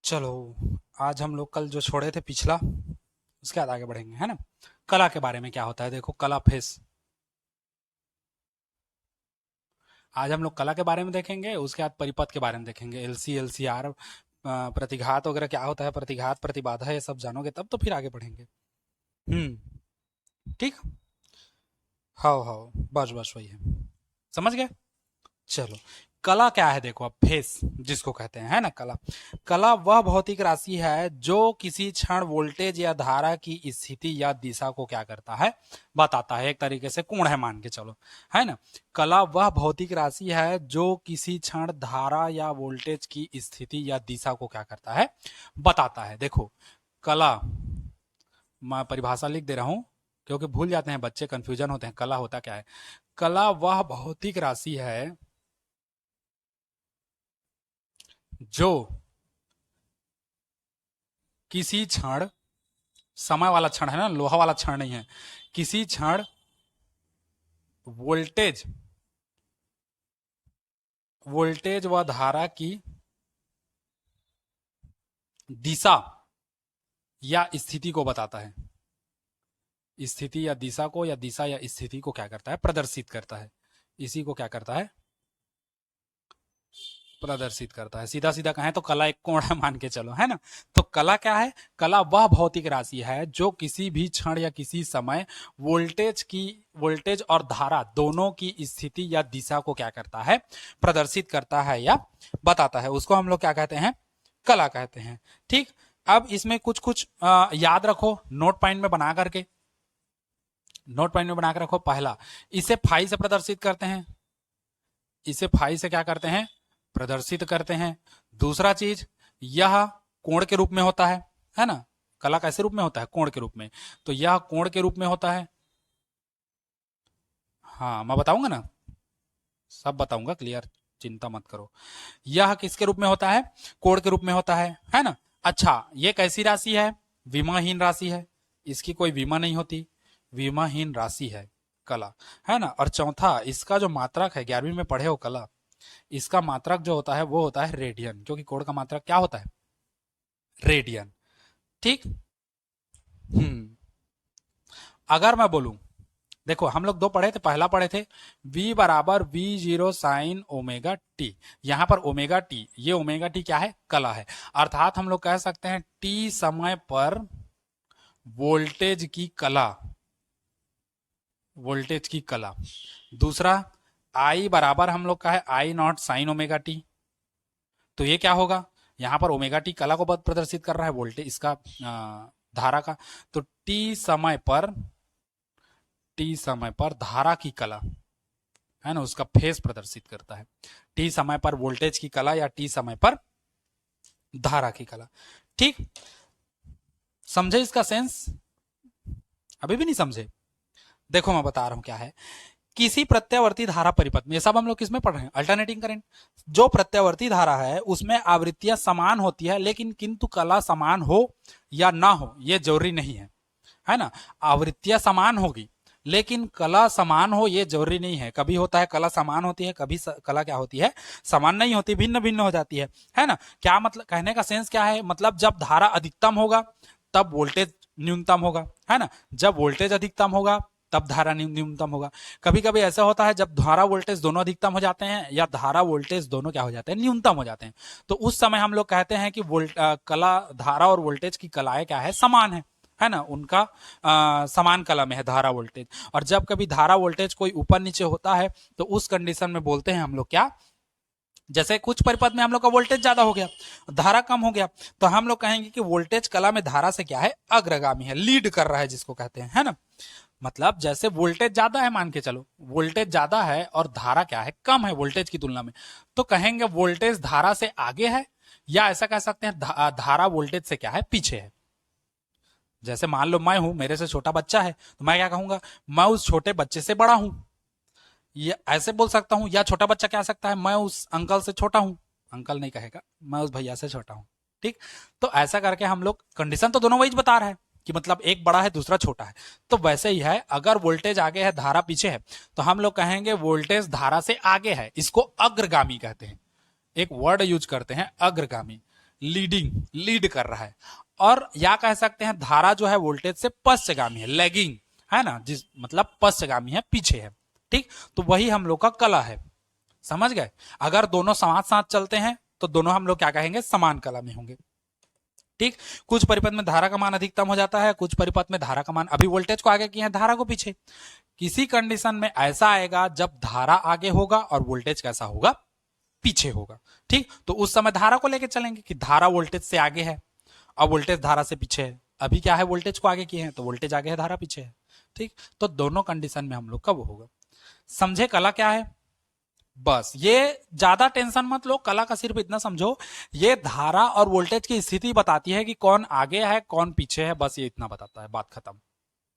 चलो, आज हम लोग कल जो छोड़े थे पिछला, उसके बाद आगे बढ़ेंगे, है ना। कला के बारे में क्या होता है, देखो कला फेस। आज हम लोग कला के बारे में देखेंगे, उसके बाद परिपथ के बारे में देखेंगे, एलसी एलसीआर, प्रतिघात वगैरह क्या होता है, प्रतिघात प्रतिबाधा, ये सब जानोगे तब तो फिर आगे बढ़ेंगे। ठीक। हाँ हाँ, बस बस वही है, समझ गए। चलो, कला क्या है, देखो अब फेस जिसको कहते हैं, है ना। कला, कला वह भौतिक राशि है जो किसी क्षण वोल्टेज या धारा की स्थिति या दिशा को क्या करता है, बताता है। एक तरीके से कोण है मान के चलो, है ना। कला वह भौतिक राशि है जो किसी क्षण धारा या वोल्टेज की स्थिति या दिशा को क्या करता है, बताता है। देखो, कला, मैं परिभाषा लिख दे रहा हूं क्योंकि भूल जाते हैं बच्चे, कंफ्यूजन होते हैं। कला होता क्या है? कला वह भौतिक राशि है जो किसी क्षण, समय वाला क्षण है ना, लोहा वाला क्षण नहीं है, किसी क्षण वोल्टेज, वोल्टेज व धारा की दिशा या स्थिति को बताता है। स्थिति या दिशा को, या दिशा या स्थिति को क्या करता है, प्रदर्शित करता है। इसी को क्या करता है, प्रदर्शित करता है। सीधा सीधा कहें तो कला एक कोण है मान के चलो, है ना। तो कला क्या है? कला वह भौतिक राशि है जो किसी भी क्षण या किसी समय वोल्टेज और धारा दोनों की स्थिति या दिशा को क्या करता है, प्रदर्शित करता है या बताता है। उसको हम लोग क्या कहते हैं, कला कहते हैं। ठीक। अब इसमें कुछ कुछ याद रखो, नोट पॉइंट में बना करके, नोट पॉइंट में बनाकर रखो। पहला, इसे फाई से प्रदर्शित करते हैं, इसे फाई से क्या करते हैं, प्रदर्शित करते हैं। दूसरा चीज, यह कोण के रूप में होता है ना। कला कैसे रूप में होता है, कोण के रूप में। तो यह कोण के रूप में होता है। हाँ, मैं बताऊंगा ना, सब बताऊंगा, क्लियर, चिंता मत करो। यह किसके रूप में होता है, कोण के रूप में होता है ना। अच्छा, ये कैसी राशि है, विमाहीन राशि है, इसकी कोई विमा नहीं होती, विमाहीन राशि है कला, है ना। और चौथा, इसका जो मात्रक है, 11वीं में पढ़े हो कला, इसका मात्रक जो होता है वो होता है रेडियन, क्योंकि कोण का मात्रक क्या होता है, रेडियन। ठीक। हम्म। अगर मैं बोलूं, देखो हम लोग दो पढ़े थे, पहला पढ़े थे v बराबर v0 साइन ओमेगा टी। यहां पर ओमेगा टी, ये ओमेगा टी क्या है, कला है। अर्थात हम लोग कह सकते हैं टी समय पर वोल्टेज की कला, वोल्टेज की कला। दूसरा, आई बराबर हम लोग का है आई नॉट साइन ओमेगा टी। तो ये क्या होगा, यहां पर ओमेगा टी कला को प्रदर्शित कर रहा है, वोल्टेज इसका धारा का। तो टी समय पर धारा की कला, है ना, उसका फेस प्रदर्शित करता है। टी समय पर वोल्टेज की कला या टी समय पर धारा की कला। ठीक। समझे इसका सेंस, अभी भी नहीं समझे? देखो मैं बता रहा हूं क्या है। किसी प्रत्यावर्ती धारा परिपथ में, ये सब हम लोग किसमें पढ़ रहे हैं, अल्टरनेटिंग करंट। जो प्रत्यावर्ती धारा है उसमें आवृत्तियां समान होती है, लेकिन किंतु कला समान हो या ना हो ये जरूरी नहीं है ना। आवृत्तियां समान होगी लेकिन कला समान हो ये जरूरी नहीं है। कभी होता है कला समान होती है, कभी कला क्या होती है, समान नहीं होती, भिन्न भिन्न हो जाती है ना। क्या मतलब, कहने का सेंस क्या है, मतलब जब धारा अधिकतम होगा तब वोल्टेज न्यूनतम होगा, है ना। जब वोल्टेज अधिकतम होगा तब धारा न्यूनतम होगा। कभी कभी ऐसा होता है जब धारा वोल्टेज दोनों अधिकतम हो जाते हैं या धारा वोल्टेज दोनों क्या हो जाते हैं, न्यूनतम हो जाते हैं। तो उस समय हम लोग कहते हैं कि कला, धारा और वोल्टेज की कलाएं क्या है, समान है ना। उनका समान कला में है धारा वोल्टेज। और जब कभी धारा वोल्टेज कोई ऊपर नीचे होता है तो उस कंडीशन में बोलते हैं हम लोग क्या, जैसे कुछ परिपथ में हम लोग का वोल्टेज ज्यादा हो गया, धारा कम हो गया, तो हम लोग कहेंगे कि वोल्टेज कला में धारा से क्या है, अग्रगामी है, लीड कर रहा है, जिसको कहते हैं, है ना। मतलब जैसे वोल्टेज ज्यादा है, मान के चलो वोल्टेज ज्यादा है और धारा क्या है, कम है वोल्टेज की तुलना में, तो कहेंगे वोल्टेज धारा से आगे है, या ऐसा कह सकते हैं धारा वोल्टेज से क्या है, पीछे है। जैसे मान लो मैं हूं, मेरे से छोटा बच्चा है, तो मैं क्या कहूंगा, मैं उस छोटे बच्चे से बड़ा हूं। ये ऐसे बोल सकता हूं, या छोटा बच्चा कह सकता है मैं उस अंकल से छोटा हूं, अंकल नहीं कहेगा, मैं उस भैया से छोटा हूं। ठीक। तो ऐसा करके हम लोग, कंडीशन तो दोनों वही बता रहा है कि मतलब एक बड़ा है दूसरा छोटा है। तो वैसे ही है, अगर वोल्टेज आगे है धारा पीछे है तो हम लोग कहेंगे वोल्टेज धारा से आगे है, इसको अग्रगामी कहते हैं। एक वर्ड यूज करते हैं, अग्रगामी, लीड कर रहा है। और या कह सकते हैं धारा जो है वोल्टेज से पश्चगामी है, लैगिंग है ना, जिस मतलब पश्चगामी है, पीछे है। ठीक, तो वही हम लोग का कला है, समझ गए। अगर दोनों साथ साथ चलते हैं तो दोनों हम लोग क्या कहेंगे, समान कला में होंगे। ठीक, कुछ परिपथ में धारा का मान अधिकतम हो जाता है, कुछ परिपथ में धारा का मान, अभी वोल्टेज को आगे किए हैं, धारा को पीछे। किसी कंडीशन में ऐसा आएगा जब धारा आगे होगा और वोल्टेज कैसा होगा, पीछे होगा। ठीक, तो उस समय धारा को लेकर चलेंगे कि धारा वोल्टेज से आगे है और वोल्टेज धारा से पीछे है। अभी क्या है, वोल्टेज को आगे किए हैं तो वोल्टेज आगे है, धारा पीछे है। ठीक, तो दोनों कंडीशन में हम लोग का वो होगा। समझे कला क्या है? बस ये ज्यादा टेंशन मत लो, कला का सिर्फ इतना समझो, ये धारा और वोल्टेज की स्थिति बताती है कि कौन आगे है कौन पीछे है, बस ये इतना बताता है, बात खत्म।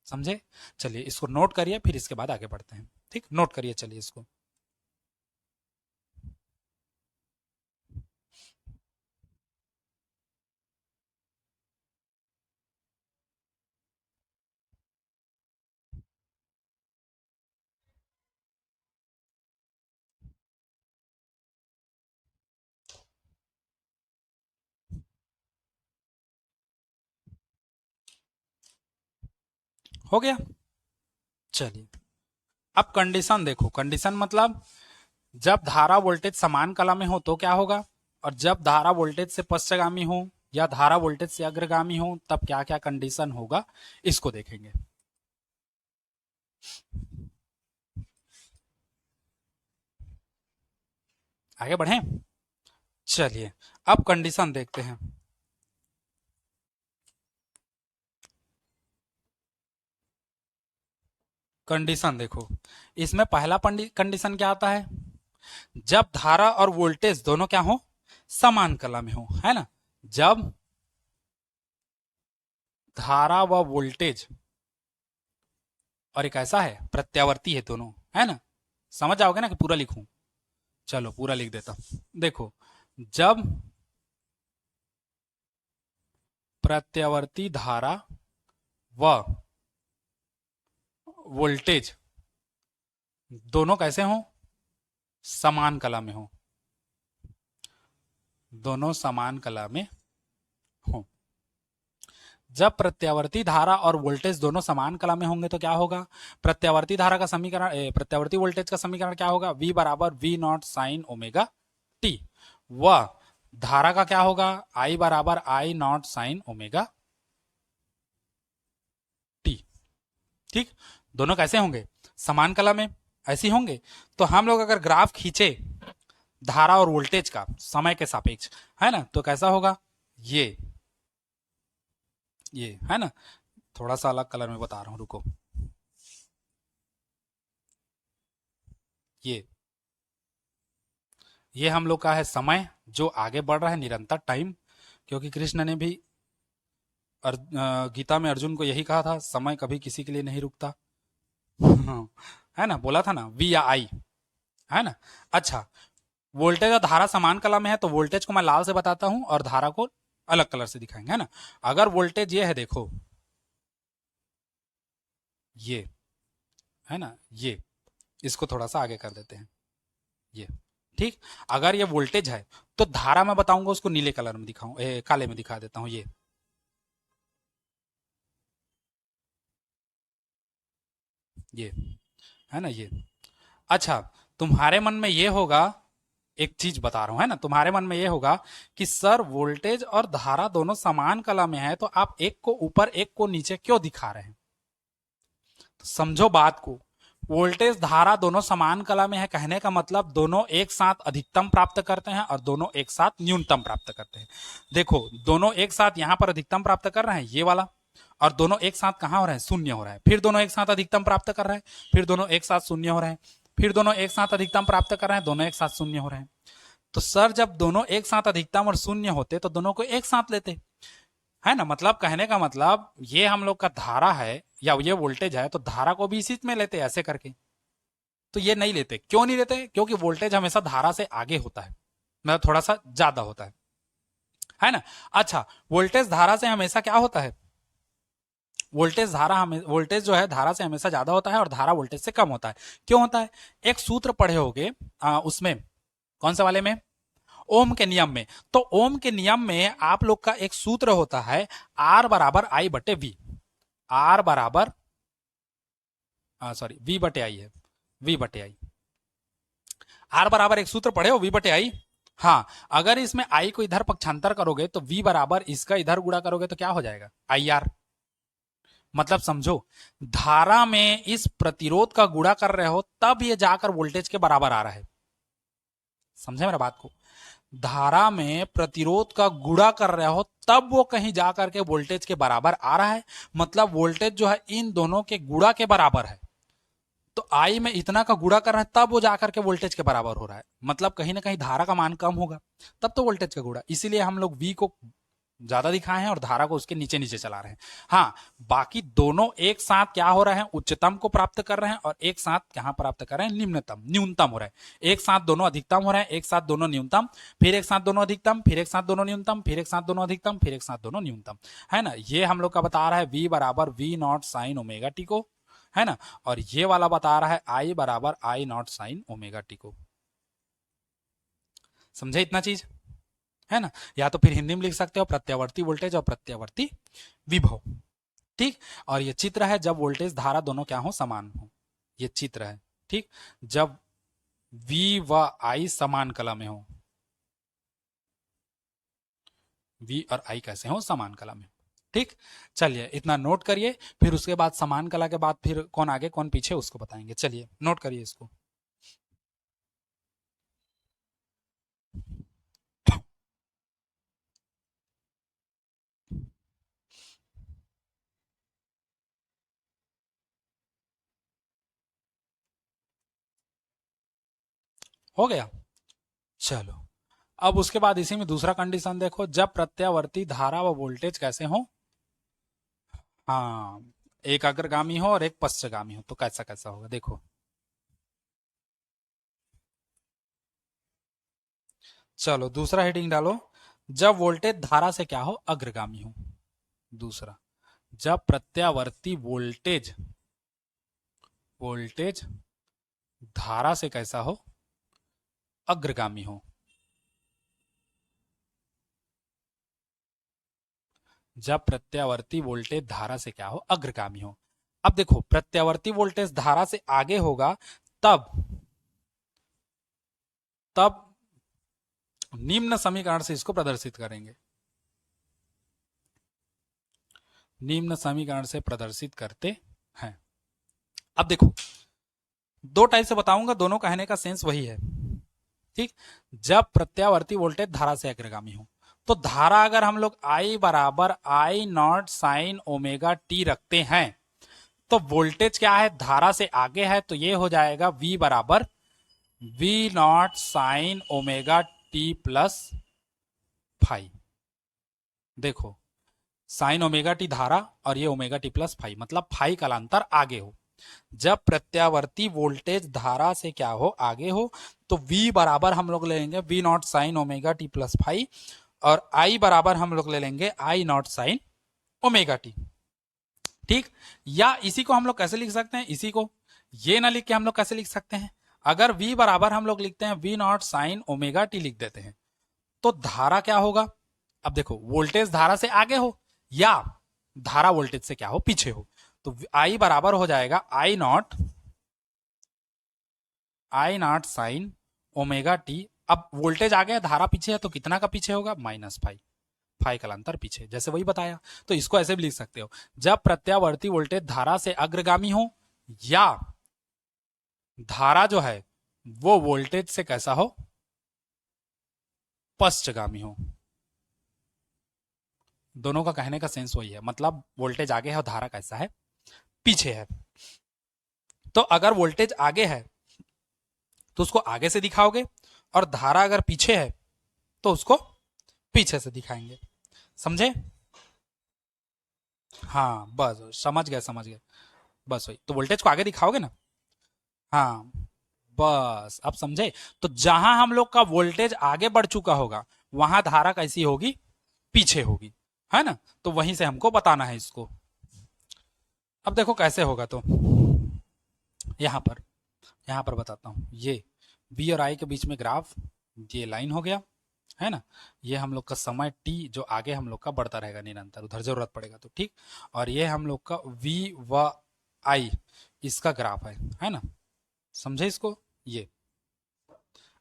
समझे? चलिए इसको नोट करिए, फिर इसके बाद आगे बढ़ते हैं। ठीक, नोट करिए, चलिए इसको। हो गया? चलिए अब कंडीशन देखो। कंडीशन मतलब जब धारा वोल्टेज समान कला में हो तो क्या होगा, और जब धारा वोल्टेज से पश्चगामी हो या धारा वोल्टेज से अग्रगामी हो तब क्या क्या कंडीशन होगा, इसको देखेंगे। आगे बढ़े, चलिए अब कंडीशन देखते हैं। कंडीशन देखो, इसमें पहला कंडीशन क्या आता है, जब धारा और वोल्टेज दोनों क्या हो, समान कला में हो, है ना। जब धारा व वोल्टेज, और एक ऐसा है प्रत्यावर्ती है दोनों, है ना। समझ जाओगे ना कि पूरा लिखूं? चलो पूरा लिख देता हूं। देखो, जब प्रत्यावर्ती धारा व वोल्टेज दोनों कैसे हो, समान कला में हो, दोनों समान कला में हो। जब प्रत्यावर्ती धारा और वोल्टेज दोनों समान कला में होंगे तो क्या होगा, प्रत्यावर्ती धारा का समीकरण, प्रत्यावर्ती वोल्टेज का समीकरण क्या होगा, V बराबर V not sine omega T, व धारा का क्या होगा, I बराबर I not sine omega T. ठीक, दोनों कैसे होंगे, समान कला में, ऐसी होंगे। तो हम लोग अगर ग्राफ खींचे धारा और वोल्टेज का समय के सापेक्ष, है ना, तो कैसा होगा, ये है ना। थोड़ा सा अलग कलर में बता रहा हूं, रुको। ये हम लोग का है समय जो आगे बढ़ रहा है, निरंतर टाइम, क्योंकि कृष्ण ने भी गीता में अर्जुन को यही कहा था, समय कभी किसी के लिए नहीं रुकता। है ना, बोला था ना, वी या आई, है ना। अच्छा, वोल्टेज और धारा समान कला में है तो वोल्टेज को मैं लाल से बताता हूं और धारा को अलग कलर से दिखाएंगे, है ना। अगर वोल्टेज ये है, देखो ये है ना, ये इसको थोड़ा सा आगे कर देते हैं, ये ठीक। अगर ये वोल्टेज है तो धारा मैं बताऊंगा उसको नीले कलर में दिखाऊं, काले में दिखा देता हूं, ये है ना, ये। अच्छा, तुम्हारे मन में ये होगा, एक चीज बता रहा हूं, है ना, तुम्हारे मन में ये होगा कि सर वोल्टेज और धारा दोनों समान कला में है तो आप एक को ऊपर एक को नीचे क्यों दिखा रहे हैं। तो समझो बात को, वोल्टेज धारा दोनों समान कला में है कहने का मतलब दोनों एक साथ अधिकतम प्राप्त करते हैं और दोनों एक साथ न्यूनतम प्राप्त करते हैं। देखो, दोनों एक साथ यहां पर अधिकतम प्राप्त कर रहे हैं, ये वाला, और दोनों एक साथ कहां हो रहे हैं, शून्य हो रहा है। फिर दोनों एक साथ अधिकतम प्राप्त कर रहे हैं, फिर दोनों एक साथ शून्य हो रहे हैं, फिर दोनों एक साथ अधिकतम प्राप्त कर रहे हैं, दोनों एक साथ शून्य हो रहे हैं। तो सर जब दोनों एक साथ अधिकतम और शून्य होते तो दोनों को एक साथ लेते, है ना। मतलब कहने का मतलब ये हम लोग का धारा है या ये वोल्टेज है तो धारा को भी इसी में लेते, ऐसे करके। तो ये नहीं लेते, क्यों नहीं लेते, क्योंकि वोल्टेज हमेशा धारा से आगे होता है, मतलब थोड़ा सा ज्यादा होता है ना। अच्छा, वोल्टेज धारा से हमेशा क्या होता है, वोल्टेज जो है धारा से हमेशा ज्यादा होता है और धारा वोल्टेज से कम होता है। क्यों होता है, एक सूत्र पढ़े होगे उसमें, कौन से वाले में, ओम के नियम में। तो ओम के नियम में आप लोग का एक सूत्र होता है आर बराबर आई बटे वी। आर बराबर सॉरी वी बटे आई है, वी बटे आई। आर बराबर एक सूत्र पढ़े हो वी बटे आई। हाँ, अगर इसमें आई को इधर पक्षांतर करोगे तो वी बराबर इसका इधर गुणा करोगे तो क्या हो जाएगा आई आर। मतलब समझो, धारा में इस प्रतिरोध का गुणा कर रहे हो तब ये जाकर वोल्टेज के बराबर आ रहा है। समझे मेरा बात को? धारा में प्रतिरोध का गुणा कर रहे हो तब वो कहीं जाकर के वोल्टेज के बराबर आ रहा है। मतलब वोल्टेज जो है इन दोनों के गुणा के बराबर है। तो आई में इतना का गुणा कर रहे हैं तब वो जाकर के वोल्टेज के बराबर हो रहा है। मतलब कहीं ना कहीं धारा का मान कम होगा तब तो वोल्टेज का गुणा। इसीलिए हम लोग वी को ज्यादा दिखाए हैं और धारा को उसके नीचे नीचे चला रहे हैं। हाँ, बाकी दोनों एक साथ क्या हो रहे हैं, उच्चतम को प्राप्त कर रहे हैं और एक साथ क्या प्राप्त कर रहे हैं, निम्नतम न्यूनतम हो रहा है। एक साथ दोनों अधिकतम हो रहे हैं, एक साथ दोनों न्यूनतम, फिर एक साथ दोनों अधिकतम, फिर एक साथ दोनों न्यूनतम, फिर एक साथ दोनों अधिकतम, फिर एक साथ दोनों न्यूनतम, है ना। ये हम लोग का बता रहा है v बराबर v not sine omega T को, है ना। और ये वाला बता रहा है आई बराबर आई नॉट साइन ओमेगा टी को। समझे इतना चीज, है ना। या तो फिर हिंदी में लिख सकते हो प्रत्यावर्ती वोल्टेज और प्रत्यावर्ती विभव। ठीक, और ये चित्र है जब वोल्टेज धारा दोनों क्या हो, समान हो। ये चित्र है, ठीक, जब V व I समान कला में हो। V और I कैसे हो, समान कला में। ठीक, चलिए इतना नोट करिए, फिर उसके बाद समान कला के बाद फिर कौन आगे कौन पीछे उसको बताएंगे। चलिए नोट करिए इसको। हो गया, चलो। अब उसके बाद इसी में दूसरा कंडीशन देखो, जब प्रत्यावर्ती धारा व वोल्टेज कैसे हो, हाँ, एक अग्रगामी हो और एक पश्चगामी हो, तो कैसा कैसा होगा देखो। चलो दूसरा हेडिंग डालो, जब वोल्टेज धारा से क्या हो, अग्रगामी हो। दूसरा, जब प्रत्यावर्ती वोल्टेज वोल्टेज धारा से कैसा हो, अग्रगामी हो। जब प्रत्यावर्ती वोल्टेज धारा से क्या हो, अग्रगामी हो। अब देखो, प्रत्यावर्ती वोल्टेज धारा से आगे होगा तब तब निम्न समीकरण से इसको प्रदर्शित करेंगे। निम्न समीकरण से प्रदर्शित करते हैं। अब देखो, दो टाइप से बताऊंगा, दोनों कहने का सेंस वही है। ठीक, जब प्रत्यावर्ती वोल्टेज धारा से अग्रगामी हो, तो धारा अगर हम लोग I बराबर आई नॉट साइन ओमेगा टी रखते हैं तो वोल्टेज क्या है, धारा से आगे है, तो ये हो जाएगा V बराबर V not sine omega t plus five. देखो, साइन ओमेगा टी धारा और ये ओमेगा टी प्लस फाइव, मतलब फाइव कालांतर आगे हो। जब प्रत्यावर्ती वोल्टेज धारा से क्या हो, आगे हो, तो V बराबर हम लोग ले लेंगे V not sine omega t plus five और I बराबर हम लोग ले लेंगे I not sine omega T. ठीक, या इसी को हम लोग कैसे लिख सकते हैं, इसी को ये ना लिख के हम लोग कैसे लिख सकते हैं, अगर V बराबर हम लोग लिखते हैं V not sine omega T लिख देते हैं तो धारा क्या होगा। अब देखो, वोल्टेज धारा से आगे हो या धारा वोल्टेज से क्या हो, पीछे हो, तो I बराबर हो जाएगा आई नॉट साइन ओमेगा टी। अब वोल्टेज आगे है, धारा पीछे है, तो कितना का पीछे होगा, माइनस फाइव, फाइव कालांतर पीछे, जैसे वही बताया। तो इसको ऐसे भी लिख सकते हो, जब प्रत्यावर्ती वोल्टेज धारा से अग्रगामी हो या धारा जो है वो वोल्टेज से कैसा हो, पश्चगामी हो। दोनों का कहने का सेंस वही है, मतलब वोल्टेज आगे है और धारा कैसा है, पीछे है। तो अगर वोल्टेज आगे है तो उसको आगे से दिखाओगे और धारा अगर पीछे है तो उसको पीछे से दिखाएंगे। समझे? हाँ बस समझ गए, समझ गए, बस वही। तो वोल्टेज को आगे दिखाओगे ना, हाँ बस अब समझे। तो जहां हम लोग का वोल्टेज आगे बढ़ चुका होगा वहां धारा कैसी होगी, पीछे होगी, है ना। तो वहीं से हमको बताना है इसको। अब देखो कैसे होगा, तो यहां पर बताता हूं। ये V और I के बीच में ग्राफ, ये लाइन हो गया, है ना। ये हम लोग का समय टी जो आगे हम लोग का बढ़ता रहेगा निरंतर, उधर जरूरत पड़ेगा तो ठीक। और ये हम लोग का वी व आई इसका ग्राफ है ना। समझे इसको? ये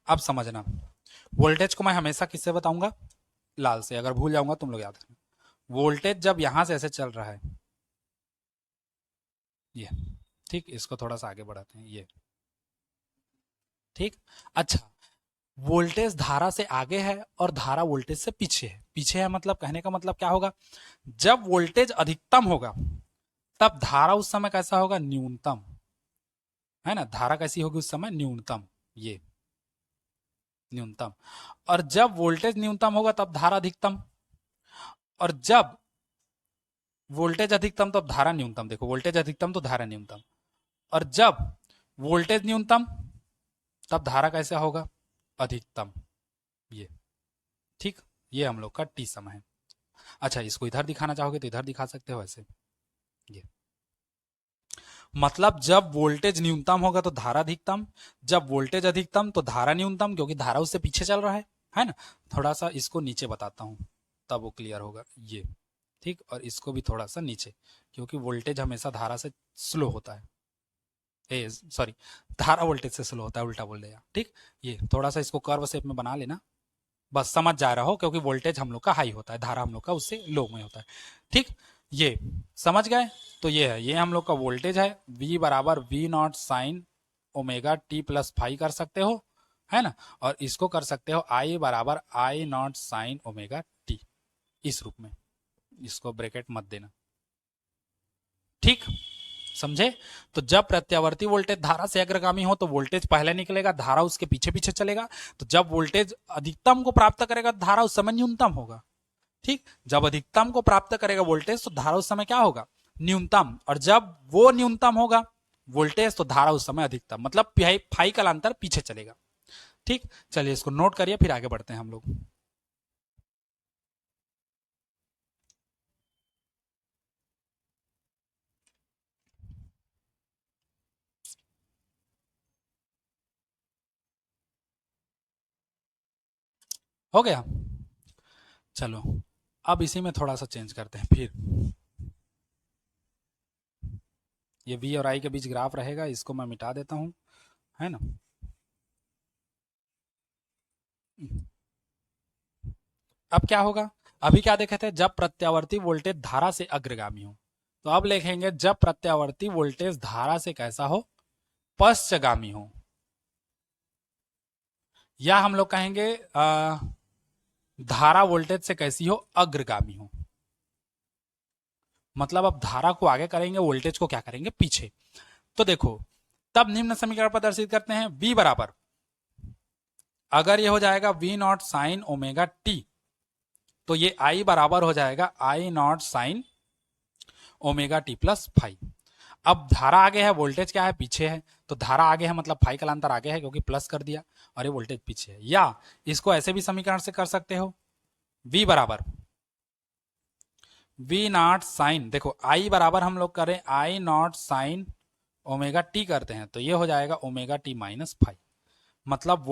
अब समझना, वोल्टेज को मैं हमेशा किससे बताऊंगा? लाल से। अगर भूल जाऊंगा तुम लोग याद रखना। वोल्टेज जब यहां से ऐसे चल रहा है ये, ठीक, इसको थोड़ा सा आगे बढ़ाते हैं ये, ठीक। अच्छा, वोल्टेज धारा से आगे है और धारा वोल्टेज से पीछे है। पीछे है मतलब कहने का मतलब क्या होगा? जब वोल्टेज अधिकतम होगा तब धारा उस समय कैसा होगा? न्यूनतम, है ना। धारा कैसी होगी उस समय? न्यूनतम, ये न्यूनतम। और जब वोल्टेज न्यूनतम होगा तब धारा अधिकतम, और जब वोल्टेज अधिकतम तब धारा न्यूनतम। देखो, वोल्टेज अधिकतम तो धारा न्यूनतम, और जब वोल्टेज न्यूनतम तब धारा कैसा होगा? अधिकतम, ये, ठीक। ये हम लोग का टी समय है। अच्छा, इसको इधर दिखाना चाहोगे तो इधर दिखा सकते हो ऐसे, ये मतलब जब वोल्टेज न्यूनतम होगा तो धारा अधिकतम, जब वोल्टेज अधिकतम तो धारा न्यूनतम, क्योंकि धारा उससे पीछे चल रहा है ना। थोड़ा सा इसको नीचे बताता हूं तब वो क्लियर होगा, ये, ठीक। और इसको भी थोड़ा सा नीचे, क्योंकि वोल्टेज हमेशा धारा से स्लो होता है, ए सॉरी, धारा वोल्टेज से स्लो होता है, उल्टा बोल दिया, ठीक। ये थोड़ा सा इसको कर्व शेप में बना लेना, बस समझ जा रहा हो, क्योंकि वोल्टेज हम लोग का हाई होता है, धारा हम लोग का उससे लो में होता है, ठीक। ये समझ गए? तो ये है, ये हम लोग का वोल्टेज है। V बराबर V not sine omega t plus five कर सकते हो, है ना। और इसको कर सकते हो I बराबर आई नॉट साइन ओमेगा टी, इस रूप में। इसको ब्रैकेट मत देना, ठीक। समझे? तो जब प्रत्यावर्ती वोल्टेज धारा से अग्रगामी हो तो वोल्टेज पहले निकलेगा, धारा उसके पीछे पीछे चलेगा। तो जब वोल्टेज अधिकतम को प्राप्त करेगा धारा उस समय न्यूनतम होगा, ठीक। जब अधिकतम को प्राप्त करेगा वोल्टेज तो धारा उस समय क्या होगा? न्यूनतम। और जब वो न्यूनतम होगा वोल्टेज तो धारा उस समय अधिकतम, मतलब फाई कालांतर पीछे चलेगा, ठीक। चलिए इसको नोट करिए, फिर आगे बढ़ते हैं हम लोग। हो गया? चलो, अब इसी में थोड़ा सा चेंज करते हैं फिर। ये वी और आई के बीच ग्राफ रहेगा, इसको मैं मिटा देता हूं, है ना। अब क्या होगा? अभी क्या देखे थे? जब प्रत्यावर्ती वोल्टेज धारा से अग्रगामी हो। तो अब लिखेंगे जब प्रत्यावर्ती वोल्टेज धारा से कैसा हो? पश्चगामी हो। या हम लोग कहेंगे धारा वोल्टेज से कैसी हो? अग्रगामी हो। मतलब अब धारा को आगे करेंगे, वोल्टेज को क्या करेंगे? पीछे। तो देखो, तब निम्न समीकरण प्रदर्शित करते हैं। V बराबर, अगर ये हो जाएगा V not sine omega T, तो ये I बराबर हो जाएगा I not sine omega t plus five. अब धारा आगे है, वोल्टेज क्या है? पीछे है। तो धारा आगे है मतलब फाइव कालांतर आगे है, क्योंकि प्लस कर दिया, और ये वोल्टेज पीछे है। या इसको ऐसे भी समीकरण से कर सकते हो, V बराबर V नॉट साइन, देखो I बराबर हम लोग करें I not sine omega T करते हैं, तो ये हो जाएगा ओमेगा टी माइनस फाइव। मतलब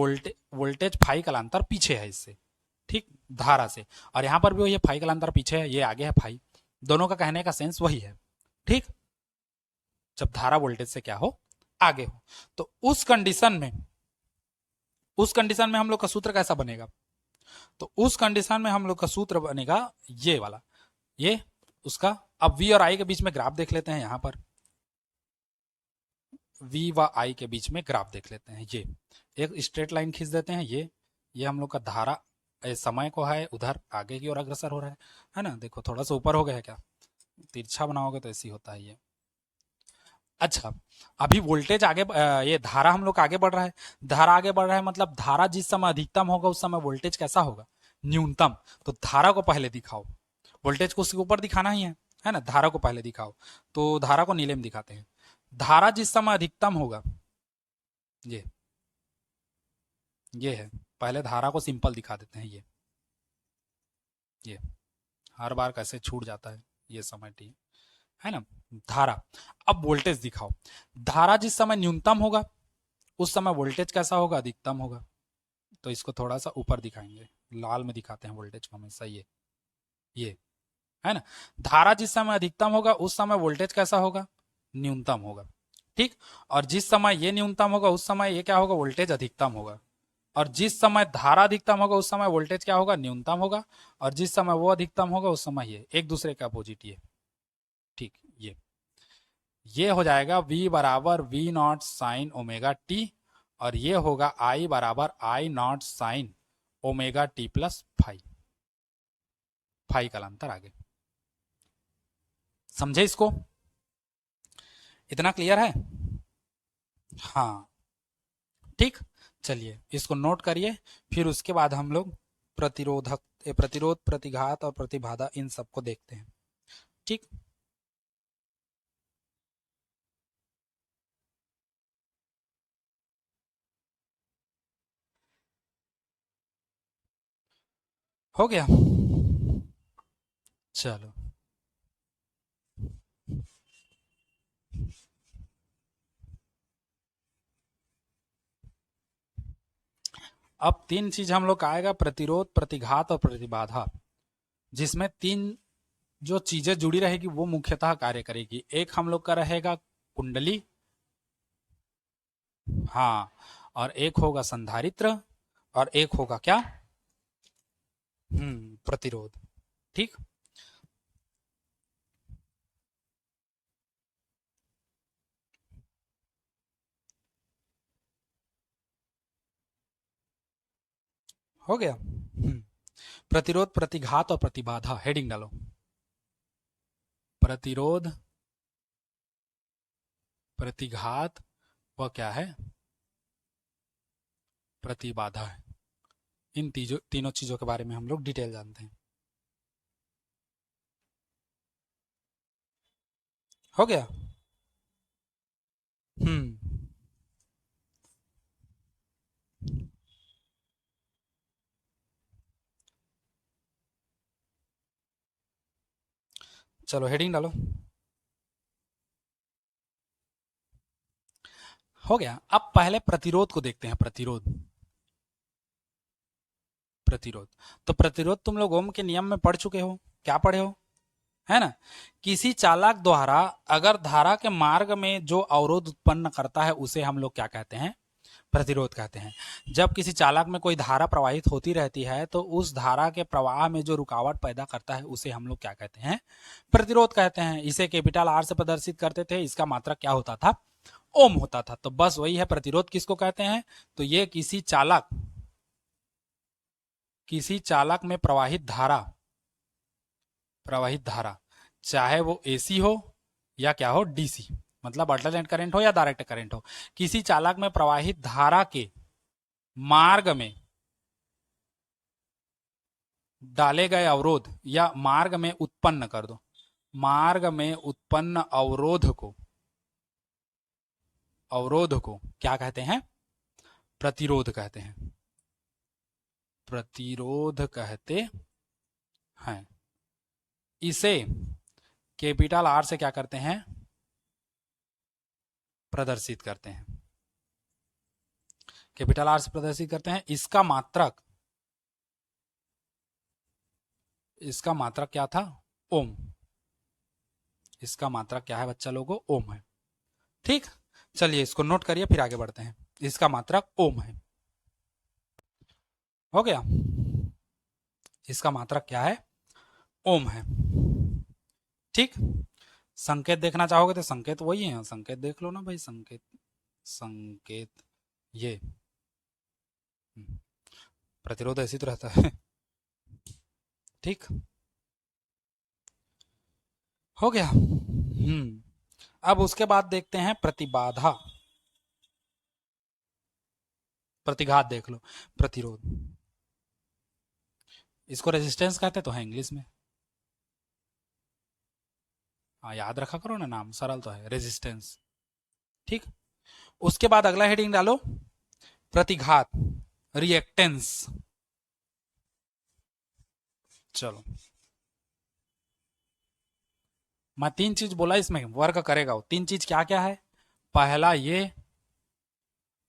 वोल्टेज फाइव कालांतर पीछे है इससे, ठीक, धारा से। और यहां पर भी वही है, फाइव कालांतर पीछे है, ये आगे है फाइव। दोनों का कहने का सेंस वही है, ठीक। जब धारा वोल्टेज से क्या हो? आगे हो। तो उस कंडीशन में हम लोग का सूत्र कैसा बनेगा? तो उस कंडीशन में हम लोग का सूत्र बनेगा ये वाला, ये उसका। अब वी और आई के बीच में ग्राफ देख लेते हैं, यहां पर वी व आई के बीच में ग्राफ देख लेते हैं। ये एक स्ट्रेट लाइन खींच देते हैं, ये हम लोग का धारा समय को है उधर आगे की ओर अग्रसर हो रहा है ना। देखो थोड़ा सा ऊपर हो गया है क्या? तिरछा बनाओगे तो ऐसी होता है ये। अच्छा, अभी वोल्टेज आगे ये धारा हम लोग आगे बढ़ रहा है। धारा आगे बढ़ रहा है मतलब धारा जिस समय अधिकतम होगा उस समय वोल्टेज कैसा होगा? न्यूनतम। तो धारा को पहले दिखाओ, वोल्टेज को उसके ऊपर दिखाना ही है ना। धारा को पहले दिखाओ, तो धारा को नीले में दिखाते हैं। धारा जिस समय अधिकतम होगा, ये ये है, पहले धारा को सिंपल दिखा देते हैं, ये हर बार कैसे छूट जाता है ये समय टी, है ना। धारा, अब वोल्टेज दिखाओ। धारा जिस समय न्यूनतम होगा उस समय वोल्टेज कैसा होगा? अधिकतम होगा। तो इसको थोड़ा सा ऊपर दिखाएंगे, लाल में दिखाते हैं वोल्टेज को हमेशा, ये है ना। धारा जिस समय अधिकतम होगा उस समय वोल्टेज कैसा होगा, न्यूनतम होगा। ठीक, और जिस समय ये न्यूनतम होगा उस समय ये क्या होगा, वोल्टेज अधिकतम होगा। और जिस समय धारा अधिकतम होगा उस समय वोल्टेज क्या होगा, न्यूनतम होगा। और जिस समय वो अधिकतम होगा उस समय ये एक दूसरे का अपोजिट ये। ठीक, ये हो जाएगा v बराबर v not sine omega T, और ये होगा I बराबर I not sine omega t plus five. Five का अंतर आगे, समझे इसको, इतना क्लियर है। हाँ ठीक, चलिए इसको नोट करिए, फिर उसके बाद हम लोग प्रतिरोध, प्रतिघात और प्रतिबाधा इन सबको देखते हैं। ठीक, हो गया, चलो। अब तीन चीज हम लोग का आएगा, प्रतिरोध, प्रतिघात और प्रतिबाधा, जिसमें तीन जो चीजें जुड़ी रहेगी वो मुख्यतः कार्य करेगी। एक हम लोग का रहेगा कुंडली, हाँ, और एक होगा संधारित्र, और एक होगा क्या, प्रतिरोध। ठीक, हो गया। प्रतिरोध, प्रतिघात और प्रतिबाधा, हेडिंग डालो, प्रतिरोध, प्रतिघात व क्या है, प्रतिबाधा है। इन तीनों चीजों के बारे में हम लोग डिटेल जानते हैं। हो गया। हम्म, चलो हेडिंग डालो, हो गया। अब पहले प्रतिरोध को देखते हैं, प्रतिरोध, प्रतिरोध। तो प्रतिरोध तुम लोग ओम के नियम में पढ़ चुके हो, क्या पढ़े हो, है ना। किसी चालक द्वारा अगर धारा के मार्ग में जो अवरोध उत्पन्न करता है उसे हम लोग क्या कहते हैं, प्रतिरोध कहते हैं। जब किसी चालक में कोई धारा प्रवाहित होती रहती है तो उस धारा के प्रवाह में जो रुकावट पैदा करता है उसे हम लोग क्या कहते हैं, प्रतिरोध कहते हैं। इसे कैपिटल आर से प्रदर्शित करते थे, इसका मात्रक क्या होता था, ओम होता था। तो बस वही है, प्रतिरोध किसको कहते हैं, तो ये किसी चालक में प्रवाहित धारा, चाहे वो एसी हो या क्या हो, डीसी, मतलब अल्टरनेट करंट हो या डायरेक्ट करंट हो, किसी चालक में प्रवाहित धारा के मार्ग में डाले गए अवरोध, या मार्ग में उत्पन्न कर दो, मार्ग में उत्पन्न अवरोध को क्या कहते हैं, प्रतिरोध कहते हैं, प्रतिरोध कहते हैं। इसे कैपिटल आर से क्या करते हैं, प्रदर्शित करते हैं, कैपिटल आर से प्रदर्शित करते हैं। इसका मात्रक क्या था, ओम। इसका मात्रक क्या है बच्चा लोगों, ओम है। ठीक, चलिए इसको नोट करिए फिर आगे बढ़ते हैं। इसका मात्रक ओम है, हो गया। इसका मात्रक क्या है, ओम है। ठीक, संकेत देखना चाहोगे तो संकेत वही है, संकेत देख लो ना भाई, संकेत ये प्रतिरोध ऐसी तो रहता है। ठीक, हो गया। अब उसके बाद देखते हैं प्रतिबाधा, प्रतिघात देख लो, प्रतिरोध, इसको रेजिस्टेंस कहते तो है इंग्लिश में, हाँ याद रखा करो ना नाम, सरल तो है, रेजिस्टेंस। ठीक, उसके बाद अगला हेडिंग डालो, प्रतिघात, रिएक्टेंस। चलो, मैं तीन चीज बोला इसमें वर्क करेगा वो, तीन चीज क्या क्या है, पहला ये,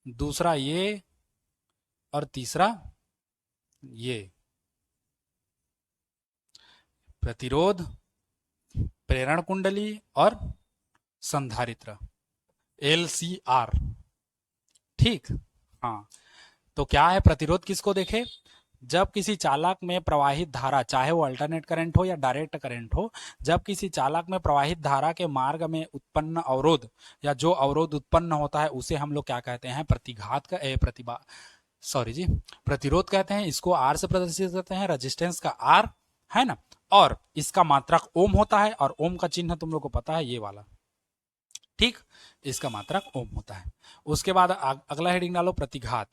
दूसरा ये, और तीसरा ये। प्रतिरोध, प्रेरण कुंडली और संधारित्र, LCR। ठीक, हाँ। तो क्या है प्रतिरोध, किसको देखे, जब किसी चालक में प्रवाहित धारा, चाहे वो अल्टरनेट करंट हो या डायरेक्ट करंट हो, जब किसी चालक में प्रवाहित धारा के मार्ग में उत्पन्न अवरोध या जो अवरोध उत्पन्न होता है उसे हम लोग क्या कहते हैं, प्रतिघात का प्रतिभा सॉरी जी प्रतिरोध कहते हैं। इसको आर से प्रदर्शित करते हैं, रेजिस्टेंस का आर है ना, और इसका मात्रक ओम होता है, और ओम का चिन्ह तुम लोग को पता है, ये वाला। ठीक, इसका मात्रक ओम होता है। उसके बाद अगला हेडिंग डालो, प्रतिघात।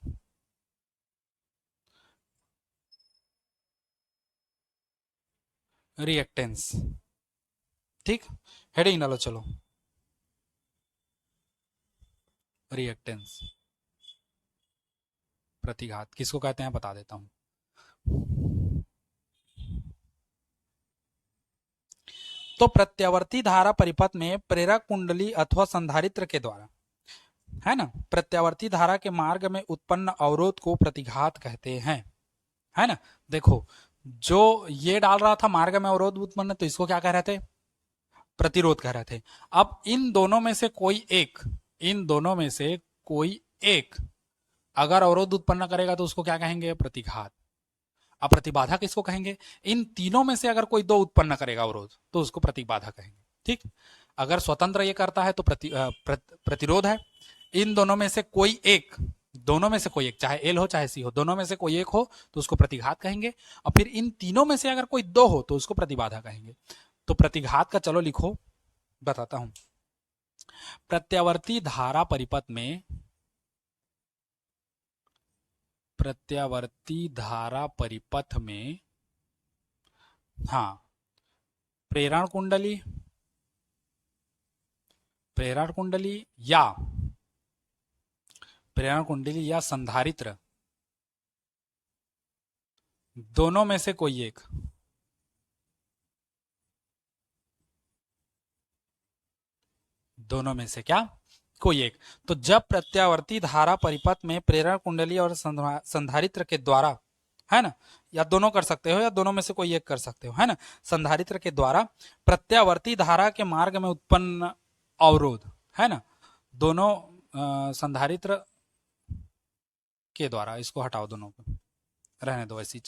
रिएक्टेंस। ठीक, हेडिंग डालो, चलो, रिएक्टेंस, प्रतिघात किसको कहते हैं बता देता हूं। तो प्रत्यावर्ती धारा परिपथ में प्रेरक कुंडली अथवा संधारित्र के द्वारा, है ना, प्रत्यावर्ती धारा के मार्ग में उत्पन्न अवरोध को प्रतिघात कहते हैं, है ना। देखो, जो ये डाल रहा था मार्ग में अवरोध उत्पन्न, तो इसको क्या कह रहे थे, प्रतिरोध कह रहे थे। अब इन दोनों में से कोई एक, इन दोनों में से कोई एक अगर अवरोध उत्पन्न करेगा तो उसको क्या कहेंगे, प्रतिघात। अब प्रतिबाधा किसको कहेंगे, इन तीनों में से अगर कोई दो उत्पन्न करेगा अवरोध तो उसको प्रतिबाधा कहेंगे। ठीक, अगर स्वतंत्र ये करता है तो प्रतिरोध है। इन दोनों में से कोई एक, दोनों में से कोई एक, चाहे एल हो चाहे सी हो, दोनों में से कोई एक हो तो उसको प्रतिघात कहेंगे। और फिर इन तीनों में से अगर कोई दो हो तो उसको प्रतिबाधा कहेंगे। तो प्रतिघात का चलो लिखो, बताता हूं। प्रत्यावर्ती धारा परिपथ में, प्रत्यावर्ती धारा परिपथ में, हाँ, प्रेरण कुंडली, प्रेरण कुंडली या प्रेरण कुंडली या संधारित्र, दोनों में से कोई एक, दोनों में से क्या, कोई एक। तो जब प्रत्यावर्ती धारा परिपथ में प्रेरण कुंडली और संधारित्र के द्वारा, है ना, या दोनों कर सकते हो या दोनों में से कोई एक कर सकते हो, है ना, संधारित्र के द्वारा प्रत्यावर्ती धारा के मार्ग में उत्पन्न अवरोध, है ना, दोनों संधारित्र के द्वारा, इसको हटाओ, दोनों को रहने दो ऐसी,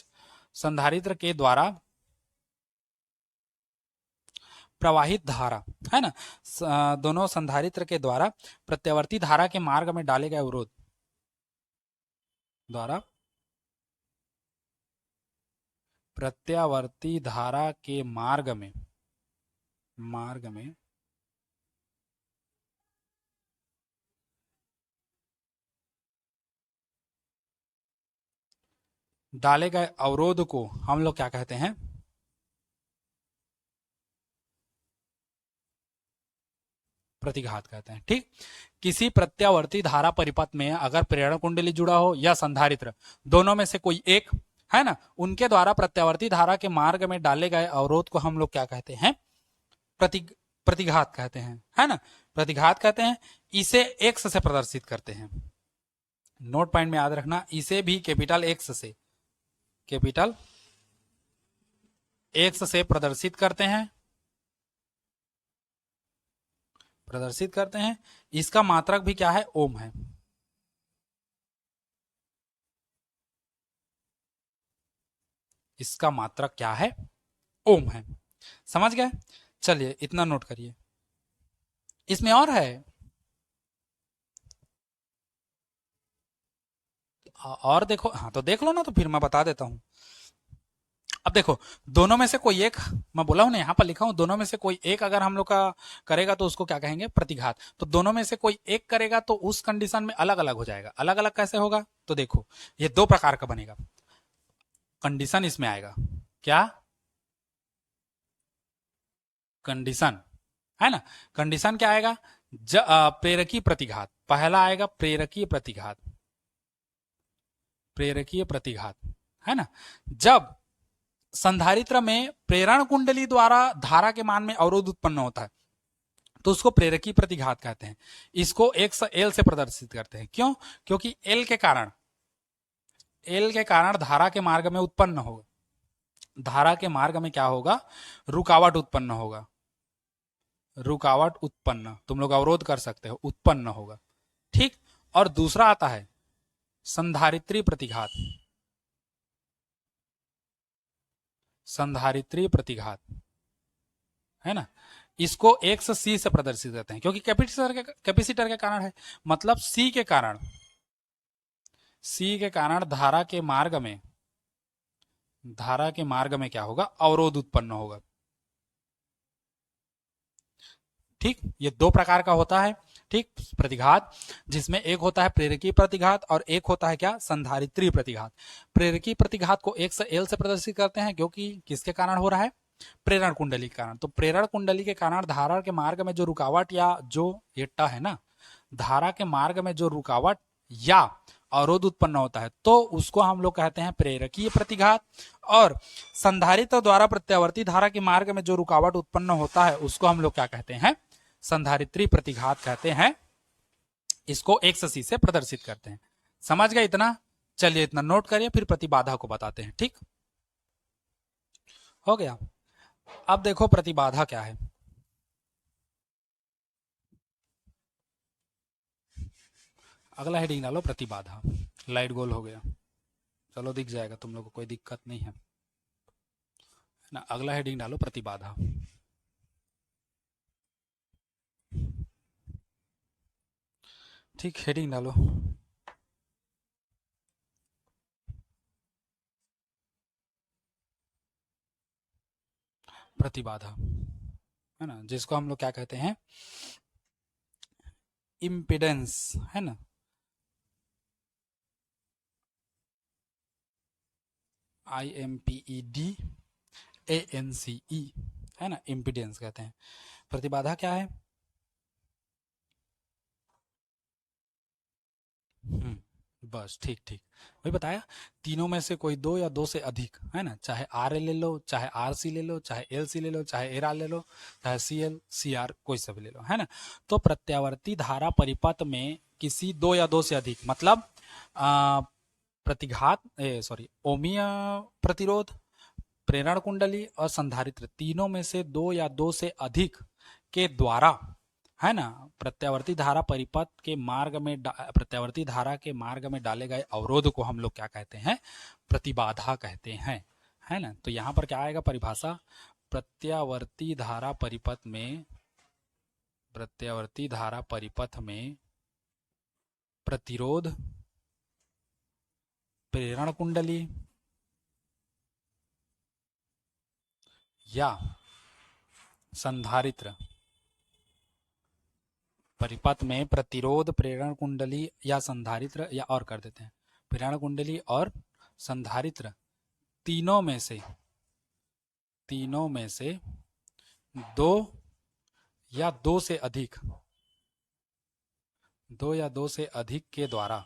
संधारित्र के द्वारा प्रवाहित धारा, है ना, दोनों संधारित्र के द्वारा प्रत्यावर्ती धारा के मार्ग में डाले गए अवरोध द्वारा, प्रत्यावर्ती धारा के मार्ग में डाले गए अवरोध को हम लोग क्या कहते हैं, प्रतिघात कहते हैं। ठीक, किसी प्रत्यावर्ती धारा परिपथ में अगर प्रेरण कुंडली जुड़ा हो या संधारित्र, दोनों में से कोई एक, है ना, उनके द्वारा प्रत्यावर्ती धारा के मार्ग में डाले गए अवरोध को हम लोग क्या कहते हैं, प्रतिघात कहते हैं, है ना, प्रतिघात कहते हैं। इसे एक्स से प्रदर्शित करते हैं, नोट पॉइंट में याद रखना, इसे भी कैपिटल एक्स से, कैपिटल एक्स से प्रदर्शित करते हैं, प्रदर्शित करते हैं। इसका मात्रक भी क्या है, ओम है। इसका मात्रक क्या है, ओम है। समझ गए, चलिए इतना नोट करिए। इसमें और है, और देखो, हाँ तो देख लो ना, तो फिर मैं बता देता हूं। अब देखो, दोनों में से कोई एक, मैं बोला हूं ना, यहां पर लिखा हूं, दोनों में से कोई एक अगर हम लोग का करेगा तो उसको क्या कहेंगे, प्रतिघात। तो दोनों में से कोई एक करेगा तो उस कंडीशन में अलग अलग हो जाएगा। अलग अलग कैसे होगा, तो देखो, ये दो प्रकार का बनेगा, कंडीशन इसमें आएगा, क्या कंडीशन, है ना, कंडीशन क्या आएगा, प्रेरकीय प्रतिघात, पहला आएगा प्रेरकीय प्रतिघात, प्रेरकीय प्रतिघात, है ना, जब संधारित्र में प्रेरण कुंडली द्वारा धारा के मान में अवरोध उत्पन्न होता है तो उसको प्रेरकीय प्रतिघात कहते हैं। इसको एक्स एल से प्रदर्शित करते हैं, क्यों, क्योंकि एल के कारण धारा के मार्ग में उत्पन्न होगा, धारा के मार्ग में क्या होगा, रुकावट उत्पन्न होगा, रुकावट उत्पन्न, तुम लोग अवरोध कर सकते हो, उत्पन्न होगा। ठीक। और दूसरा आता है संधारित्री प्रतिघात, संधारित्री प्रतिघात, है ना। इसको एक्स सी से प्रदर्शित करते हैं, क्योंकि कैपेसिटर के कारण है, मतलब सी के कारण, सी के कारण धारा के मार्ग में, धारा के मार्ग में क्या होगा, अवरोध उत्पन्न होगा। ठीक, ये दो प्रकार का होता है। ठीक, प्रतिघात, जिसमें एक होता है प्रेरकी प्रतिघात और एक होता है क्या, संधारित्री प्रतिघात। प्रेरकी प्रतिघात को एक्स एल से प्रदर्शित करते हैं, क्योंकि किसके कारण हो रहा है, प्रेरण कुंडली के कारण। तो प्रेरण कुंडली के कारण धारा के मार्ग में जो रुकावट या जो ये ट है ना, धारा के मार्ग में जो रुकावट या अवरोध उत्पन्न होता है, तो उसको हम लोग कहते हैं प्रेरकीय प्रतिघात। और संधारित्र द्वारा प्रत्यावर्ती धारा के मार्ग में जो रुकावट उत्पन्न होता है, उसको हम लोग क्या कहते हैं, संधारित्री प्रतिघात कहते हैं। इसको एक्स सी से प्रदर्शित करते हैं। समझ गए इतना? चलिए इतना नोट करिए, फिर प्रतिबाधा को बताते हैं। ठीक हो गया। अब देखो प्रतिबाधा क्या है। अगला हेडिंग डालो प्रतिबाधा। लाइट गोल हो गया, चलो दिख जाएगा तुम लोग को, कोई दिक्कत नहीं है ना। अगला हेडिंग डालो प्रतिबाधा। ठीक, हेडिंग डालो प्रतिबाधा, है ना, जिसको हम लोग क्या कहते हैं, इम्पिडेंस, है ना। IMPEDANCE, है ना, इम्पिडेंस कहते हैं। प्रतिबाधा क्या है? बस ठीक ठीक, वही बताया। तीनों में से कोई दो या दो से अधिक, है ना, चाहे आर ले लो, चाहे आर सी ले लो, चाहे एल सी ले लो, चाहे एर आर ले लो, चाहे सी एल सी आर, कोई सा भी ले लो, है ना। तो प्रत्यावर्ती धारा परिपथ में किसी दो या दो से अधिक, मतलब प्रतिघात, सॉरी, ओमीय प्रतिरोध, प्रेरण कुंडली और संधारित्र, तीनों में से दो या दो से अधिक के द्वारा, है ना, प्रत्यावर्ती धारा परिपथ के मार्ग में, प्रत्यावर्ती धारा के मार्ग में डाले गए अवरोध को हम लोग क्या कहते हैं, प्रतिबाधा कहते हैं, है ना। तो यहां पर क्या आएगा परिभाषा, प्रत्यावर्ती धारा परिपथ में, प्रत्यावर्ती धारा परिपथ में प्रतिरोध, प्रेरण कुंडली या संधारित्र, परिपथ में प्रतिरोध, प्रेरण कुंडली या संधारित्र, या और कर देते हैं प्रेरण कुंडली और संधारित्र, तीनों में से, तीनों में से दो या दो से अधिक, दो या दो से अधिक के द्वारा,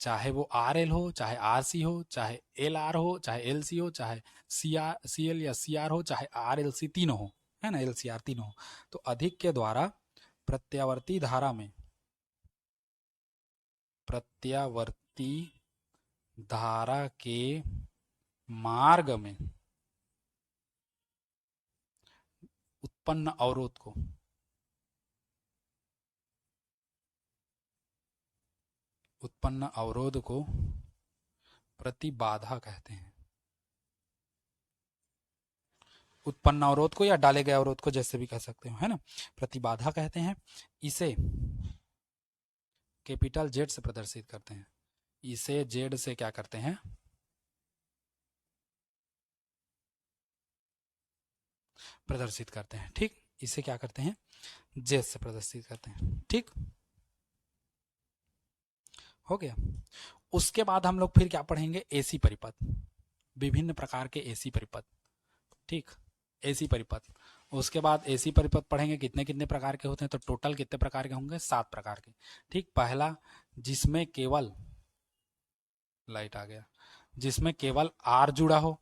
चाहे वो आर एल हो, चाहे आर सी हो, चाहे एल आर हो, चाहे एल सी हो, चाहे सी एल या सी आर हो, चाहे आर एल सी तीनों हो, है ना, एल सी आर तीनों हो, तो अधिक के द्वारा प्रत्यावर्ती धारा में, प्रत्यावर्ती धारा के मार्ग में उत्पन्न अवरोध को, उत्पन्न अवरोध को प्रतिबाधा कहते हैं। उत्पन्न अवरोध को या डाले गए अवरोध को, जैसे भी कह सकते हो, है ना, प्रतिबाधा कहते हैं। इसे कैपिटल जेड से प्रदर्शित करते हैं, इसे जेड से क्या करते हैं, प्रदर्शित करते हैं। ठीक, इसे क्या करते हैं, जेड से प्रदर्शित करते हैं। ठीक हो गया। उसके बाद हम लोग फिर क्या पढ़ेंगे, एसी परिपथ, विभिन्न प्रकार के एसी परिपथ। ठीक, एसी परिपथ। उसके बाद एसी परिपथ पढ़ेंगे, कितने कितने प्रकार के होते हैं, तो टोटल कितने प्रकार के होंगे, 7 प्रकार के। ठीक, पहला, जिसमें केवल, लाइट आ गया, जिसमें केवल आर जुड़ा हो,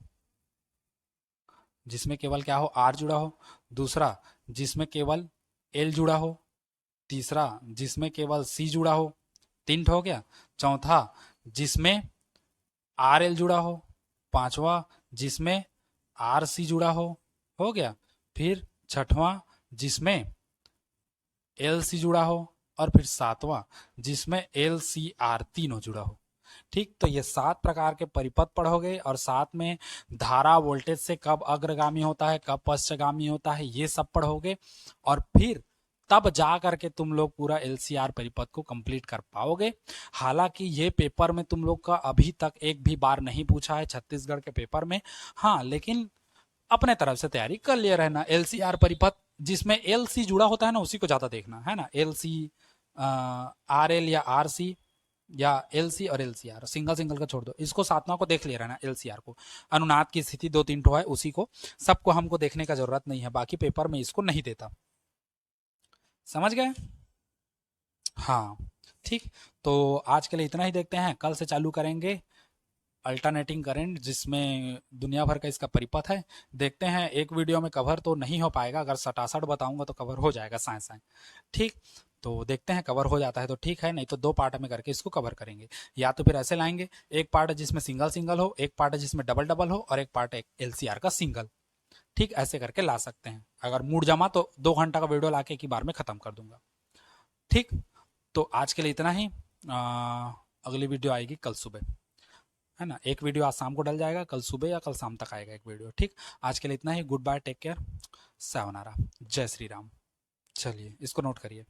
जिसमें केवल क्या हो, आर जुड़ा हो। दूसरा, जिसमें केवल एल जुड़ा हो। तीसरा, जिसमें केवल सी जुड़ा हो, 3 हो गया। चौथा, जिसमें आर एल जुड़ा हो। पांचवा, जिसमें आर सी जुड़ा हो गया। फिर छठवां जिसमें एल सी जुड़ा हो, और फिर सातवां जिसमें एल सी आर तीनों जुड़ा हो। ठीक, तो ये 7 प्रकार के परिपथ पढ़ोगे, और साथ में धारा वोल्टेज से कब अग्रगामी होता है, कब पश्चगामी होता है, ये सब पढ़ोगे। और फिर तब जा करके तुम लोग पूरा एलसीआर परिपथ को कंप्लीट कर पाओगे। हालांकि ये पेपर में तुम लोग का अभी तक एक भी बार नहीं पूछा है छत्तीसगढ़ के पेपर में। हाँ, लेकिन अपने तरफ से तैयारी कर लिया रहना। एलसीआर परिपथ जिसमें एल सी जुड़ा होता है ना, उसी को ज्यादा देखना है ना। एल सी, आर एल या आर सी, या एल सी और L C R, single single का छोड़ दो, इसको सातवां को देख लिया रहना। एल सी आर को, अनुनाद की स्थिति 2-3 ठो है, उसी को, सबको हमको देखने का जरूरत नहीं है, बाकी पेपर में इसको नहीं देता। समझ गए? हाँ, ठीक। तो आज के लिए इतना ही देखते हैं, कल से चालू करेंगे अल्टरनेटिंग करंट, जिसमें दुनिया भर का इसका परिपथ है। देखते हैं, एक वीडियो में कवर तो नहीं हो पाएगा, अगर सटासट बताऊंगा तो कवर हो जाएगा साए साए। ठीक, तो देखते हैं, कवर हो जाता है तो ठीक है, नहीं तो 2 पार्ट में करके इसको कवर करेंगे। या तो फिर ऐसे लाएंगे, एक पार्ट जिसमें सिंगल सिंगल हो, एक पार्ट जिसमें डबल डबल हो, और एक पार्ट एक एलसीआर का सिंगल। ठीक, ऐसे करके ला सकते हैं। अगर मूड जमा तो 2 घंटा का वीडियो लाके एक ही बार में खत्म कर दूंगा। ठीक, तो आज के लिए इतना ही। अगली वीडियो आएगी कल सुबह, है ना। एक वीडियो आज शाम को डल जाएगा, कल सुबह या कल शाम तक आएगा एक वीडियो। ठीक, आज के लिए इतना ही। गुड बाय, टेक केयर, सायोनारा, जय श्री राम। चलिए, इसको नोट करिए।